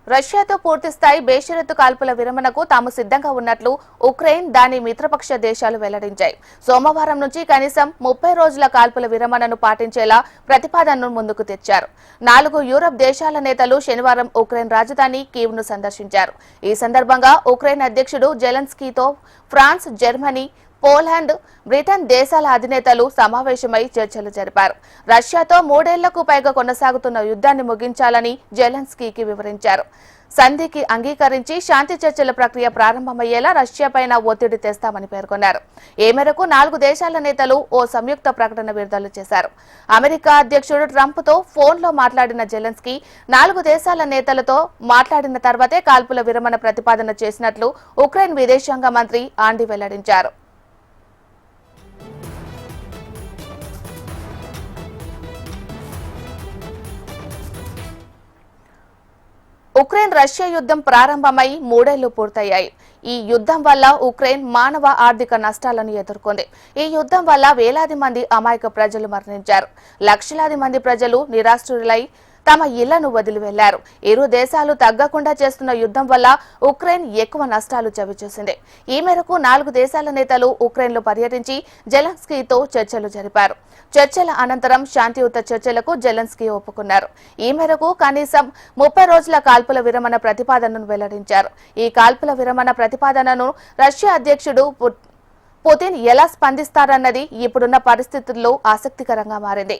రష్యాతో పూర్తిస్థాయి బేషరతు కాల్పుల విరమణకు తాము సిద్ధంగా ఉన్నట్లు ఉక్రెయిన్ దాని మిత్రపక్ష దేశాలు వెల్లడించాయి. సోమవారం నుంచి కనీసం 30 రోజుల కాల్పుల విరమణను పాటించేలా ప్రతిపాదనను ముందుకు తెచ్చారు. 4 యూరప్ దేశాల నేతలు శనివారం ఉక్రెయిన్ రాజధాని కీవ్ను సందర్శించారు. ఈ సందర్భంగా ఉక్రెయిన్ అధ్యక్షుడు జెలెన్స్కీతో ఫ్రాన్స్, జర్మనీ, పోలాండ్, బ్రిటన్ దేశాల అధినేతలు సమావేశమై చర్చలు జరిపారు. రష్యాతో 3 ఏళ్లకు పైగా కొనసాగుతున్న యుద్ధాన్ని ముగించాలని జెలెన్స్కీకి వివరించారు. సంధికి అంగీకరించి శాంతి చర్చల ప్రక్రియ ప్రారంభమయ్యేలా రష్యాపైన ఒత్తిడి తెస్తామని పేర్కొన్నారు. ఈ మేరకు 4 దేశాల నేతలు ఓ సంయుక్త ప్రకటన విడుదల చేశారు. అమెరికా అధ్యక్షుడు ట్రంప్తో ఫోన్లో మాట్లాడిన జెలెన్స్కీ 4 దేశాల నేతలతో మాట్లాడిన తర్వాతే కాల్పుల విరమణ ప్రతిపాదన చేసినట్లు ఉక్రెయిన్ విదేశాంగ మంత్రి ఆండీ వెల్లడించారు. ఉక్రెయిన్ రష్యా యుద్ధం ప్రారంభమై 3 ఏళ్లు పూర్తయ్యాయి. ఈ యుద్ధం వల్ల ఉక్రెయిన్ మానవ ఆర్థిక నష్టాలను ఎదుర్కొంది. ఈ యుద్ధం వల్ల వేలాది మంది అమాయక ప్రజలు మరణించారు. లక్షలాది మంది ప్రజలు నిరాశ్రయులై తమ ఇళ్లను వదిలి వెళ్లారు. ఇరు దేశాలు తగ్గకుండా చేస్తున్న యుద్ధం వల్ల ఉక్రెయిన్ ఎక్కువ నష్టాలు చవిచూసింది. ఈ మేరకు 4 దేశాల నేతలు ఉక్రెయిన్లో పర్యటించి జెలెన్స్కీతో చర్చలు జరిపారు. చర్చల అనంతరం శాంతియుత చర్చలకు జెలెన్స్కీ ఒప్పుకున్నారు. ఈ మేరకు కనీసం 30 రోజుల కాల్పుల విరమణ ప్రతిపాదనను వెల్లడించారు. ఈ కాల్పుల విరమణ ప్రతిపాదనను రష్యా అధ్యక్షుడు పుతిన్ ఎలా స్పందిస్తారన్నది ఇప్పుడున్న పరిస్థితుల్లో ఆసక్తికరంగా మారింది.